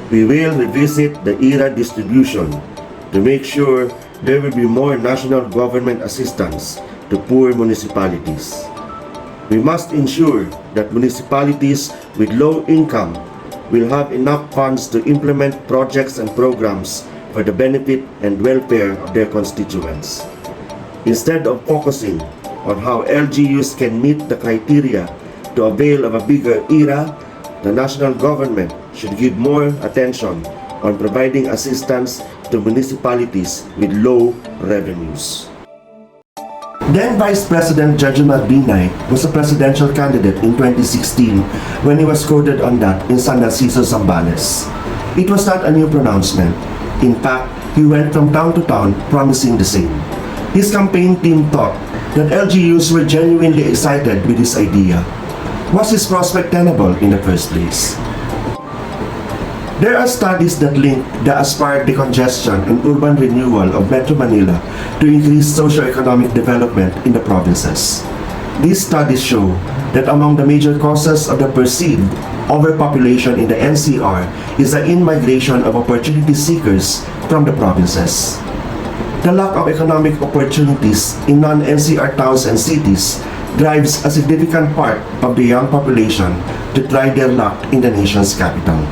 We will revisit the ERA distribution to make sure there will be more national government assistance to poor municipalities. We must ensure that municipalities with low income will have enough funds to implement projects and programs for the benefit and welfare of their constituents. Instead of focusing on how LGUs can meet the criteria to avail of a bigger ERA, the national government should give more attention on providing assistance to municipalities with low revenues. Then Vice President Jejomar Binay was a presidential candidate in 2016 when he was quoted on that in San Narciso, Zambales. It was not a new pronouncement. In fact, he went from town to town promising the same. His campaign team thought that LGUs were genuinely excited with his idea. Was his prospect tenable in the first place? There are studies that link the aspired decongestion and urban renewal of Metro Manila to increase socio-economic development in the provinces. These studies show that among the major causes of the perceived overpopulation in the NCR is the in-migration of opportunity seekers from the provinces. The lack of economic opportunities in non-NCR towns and cities drives a significant part of the young population to try their luck in the nation's capital.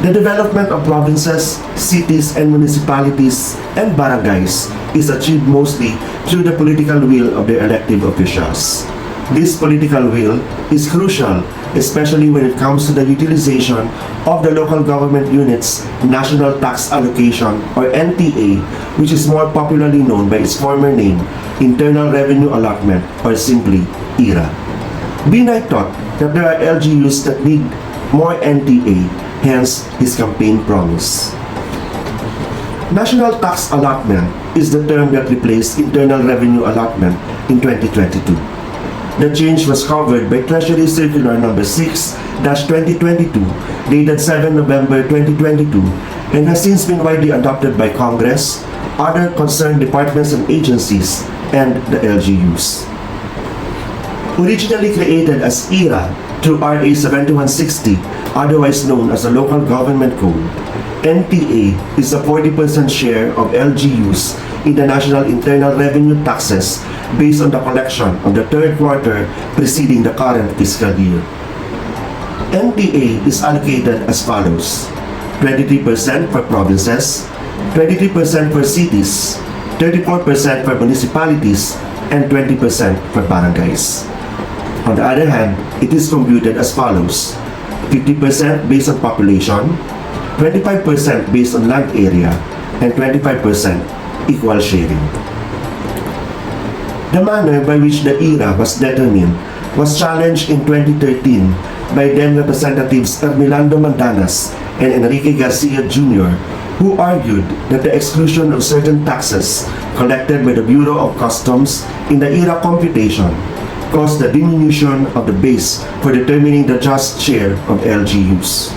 The development of provinces, cities, and municipalities and barangays is achieved mostly through the political will of the elected officials. This political will is crucial, especially when it comes to the utilization of the local government unit's National Tax Allocation or NTA, which is more popularly known by its former name, Internal Revenue Allotment or simply ERA. Binay thought that there are LGUs that need more NTA, hence his campaign promise. National Tax Allotment is the term that replaced Internal Revenue Allotment in 2022. The change was covered by Treasury Circular No. 6-2022 dated 7 November 2022 and has since been widely adopted by Congress, other concerned departments and agencies, and the LGUs. Originally created as ERA through RA 7160, otherwise known as the Local Government Code, NTA is a 40% share of LGUs in the national internal revenue taxes based on the collection of the third quarter preceding the current fiscal year. NTA is allocated as follows: 23% for provinces, 23% for cities, 34% for municipalities, and 20% for barangays. On the other hand, it is computed as follows: 50% based on population, 25% based on land area, and 25% equal sharing. The manner by which the ERA was determined was challenged in 2013 by then Representatives Ermilando Mandanas and Enrique Garcia Jr., who argued that the exclusion of certain taxes collected by the Bureau of Customs in the ERA computation caused the diminution of the base for determining the just share of LGUs.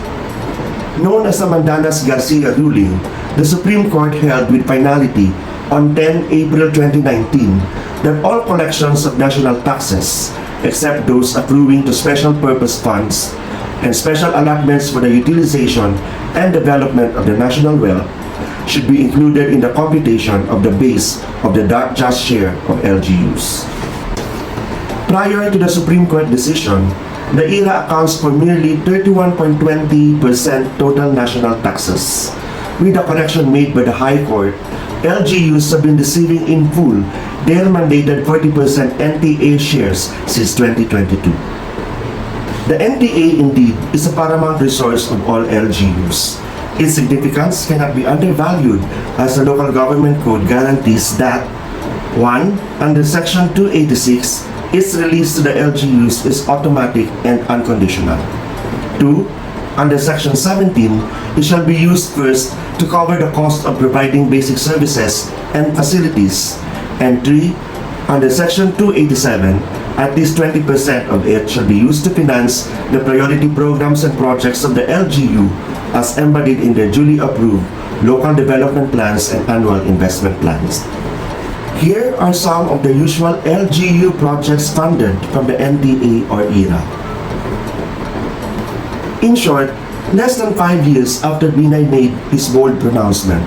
Known as the Mandanas-Garcia ruling, the Supreme Court held with finality on 10 April 2019 that all collections of national taxes, except those accruing to special purpose funds and special allotments for the utilization and development of the national wealth, should be included in the computation of the base of the just share of LGUs. Prior to the Supreme Court decision, the ERA accounts for merely 31.20% total national taxes. With the correction made by the High Court, LGUs have been receiving in full their mandated 40% NTA shares since 2022. The NTA indeed is a paramount resource of all LGUs. Its significance cannot be undervalued as the Local Government Code guarantees that 1. Under Section 286, its release to the LGUs is automatic and unconditional. 2. Under Section 17, it shall be used first to cover the cost of providing basic services and facilities. And 3. Under Section 287, at least 20% of it shall be used to finance the priority programs and projects of the LGU as embodied in their duly approved local development plans and annual investment plans. Here are some of the usual LGU projects funded from the NTA or ERA. In short, Less than 5 years after Binay made his bold pronouncement,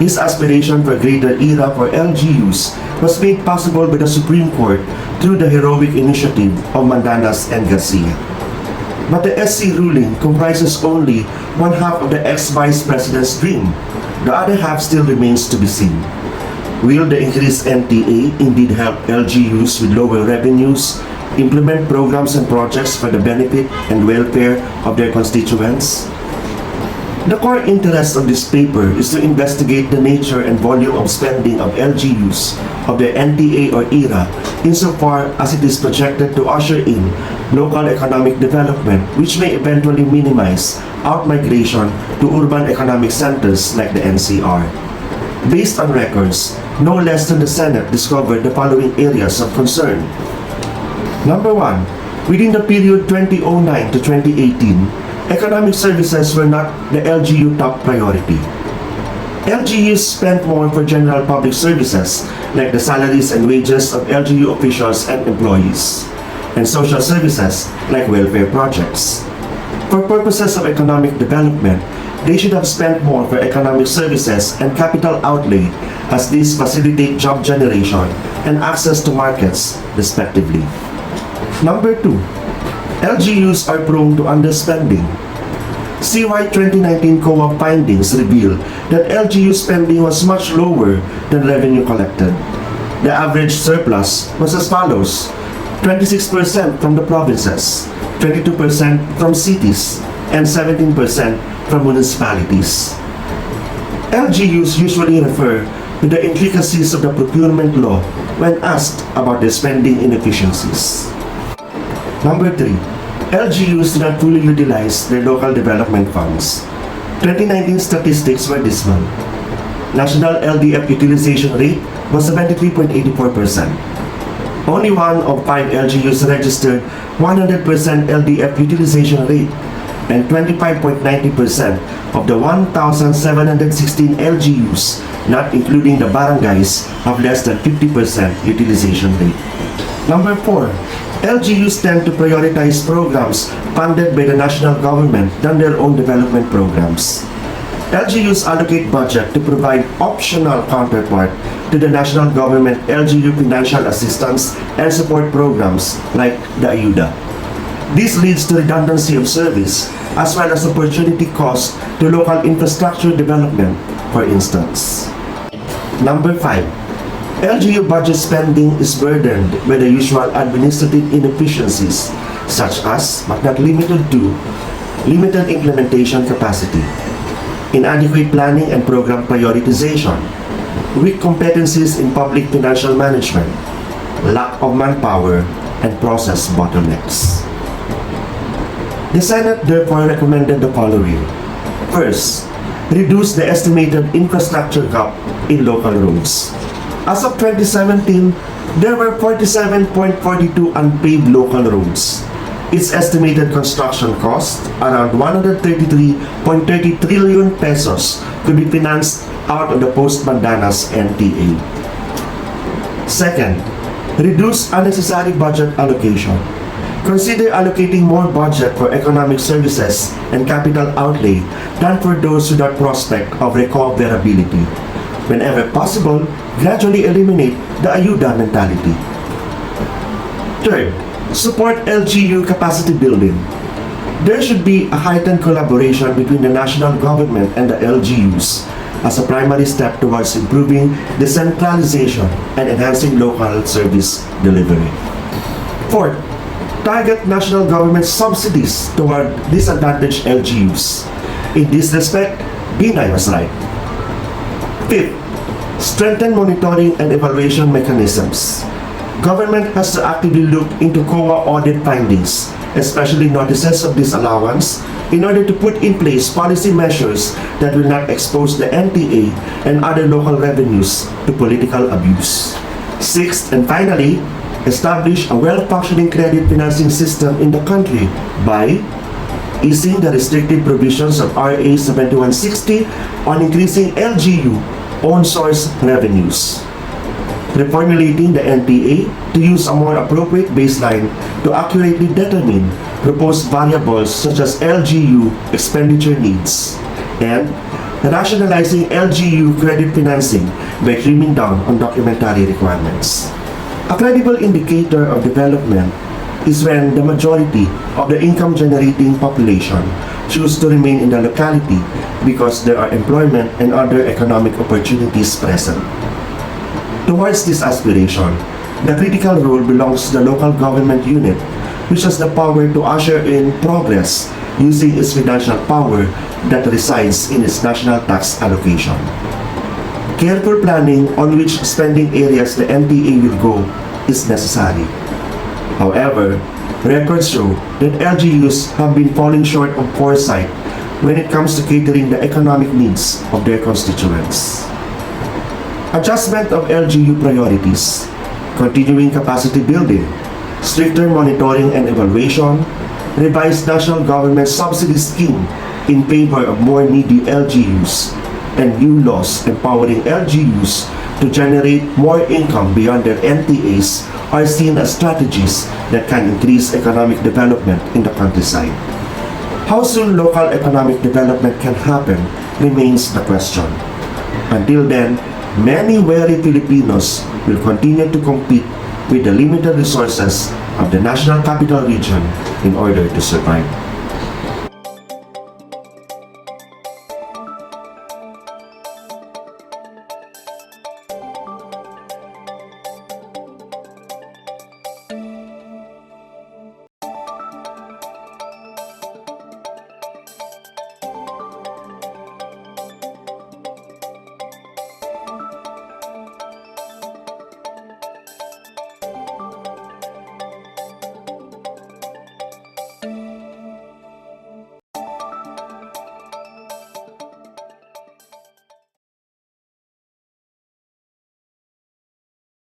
his aspiration for a greater era for LGUs was made possible by the Supreme Court through the heroic initiative of Mandanas and Garcia. But the SC ruling comprises only one half of the ex-vice president's dream. The other half still remains to be seen. Will the increased NTA indeed help LGUs with lower revenues, implement programs and projects for the benefit and welfare of their constituents? The core interest of this paper is to investigate the nature and volume of spending of LGUs of the NTA or ERA insofar as it is projected to usher in local economic development which may eventually minimize outmigration to urban economic centers like the NCR. Based on records, no less than the Senate discovered the following areas of concern. Number 1, within the period 2009 to 2018, economic services were not the LGU top priority. LGUs spent more for general public services like the salaries and wages of LGU officials and employees, and social services like welfare projects. For purposes of economic development, they should have spent more for economic services and capital outlay as these facilitate job generation and access to markets, respectively. Number 2, LGUs are prone to underspending. CY 2019 COA findings reveal that LGU spending was much lower than revenue collected. The average surplus was as follows: 26% from the provinces, 22% from cities, and 17% from municipalities. LGUs usually refer to the intricacies of the procurement law when asked about their spending inefficiencies. Number 3, LGUs do not fully utilize their local development funds. 2019 statistics were dismal. National LDF utilization rate was 73.84%. Only one of 5 LGUs registered 100% LDF utilization rate, and 25.90% of the 1,716 LGUs, not including the barangays, have less than 50% utilization rate. Number 4, LGUs tend to prioritize programs funded by the national government than their own development programs. LGUs allocate budget to provide optional counterpart to the national government LGU financial assistance and support programs like the Ayuda. This leads to redundancy of service as well as opportunity cost to local infrastructure development, for instance. Number 5, LGU budget spending is burdened by the usual administrative inefficiencies such as, but not limited to, limited implementation capacity, inadequate planning and program prioritization, weak competencies in public financial management, lack of manpower, and process bottlenecks. The Senate therefore recommended the following. First, reduce the estimated infrastructure gap in local roads. As of 2017, there were 47.42 unpaved local roads. Its estimated construction cost, around 133.30 trillion pesos, could be financed out of the post-Mandanas NTA. Second, reduce unnecessary budget allocation. Consider allocating more budget for economic services and capital outlay than for those without prospect of recoverability. Whenever possible, gradually eliminate the Ayuda mentality. Third, support LGU capacity building. There should be a heightened collaboration between the national government and the LGUs as a primary step towards improving decentralization and enhancing local service delivery. Fourth, target national government subsidies toward disadvantaged LGUs. In this respect, Binay was right. Fifth, strengthen monitoring and evaluation mechanisms. Government has to actively look into COA audit findings, especially notices of disallowance, in order to put in place policy measures that will not expose the NTA and other local revenues to political abuse. Sixth and finally, establish a well-functioning credit financing system in the country by easing the restrictive provisions of RA 7160 on increasing LGU own source revenues, reformulating the NTA to use a more appropriate baseline to accurately determine proposed variables such as LGU expenditure needs, and rationalizing LGU credit financing by trimming down on documentary requirements. A credible indicator of development is when the majority of the income-generating population choose to remain in the locality because there are employment and other economic opportunities present. Towards this aspiration, the critical role belongs to the local government unit, which has the power to usher in progress using its financial power that resides in its national tax allocation. Careful planning on which spending areas the NTA will go is necessary. However, records show that LGUs have been falling short of foresight when it comes to catering the economic needs of their constituents. Adjustment of LGU priorities, continuing capacity building, stricter monitoring and evaluation, revised national government subsidy scheme in favor of more needy LGUs, and new laws empowering LGUs to generate more income beyond their NTAs are seen as strategies that can increase economic development in the countryside. How soon local economic development can happen remains the question. Until then, many wary Filipinos will continue to compete with the limited resources of the National Capital Region in order to survive.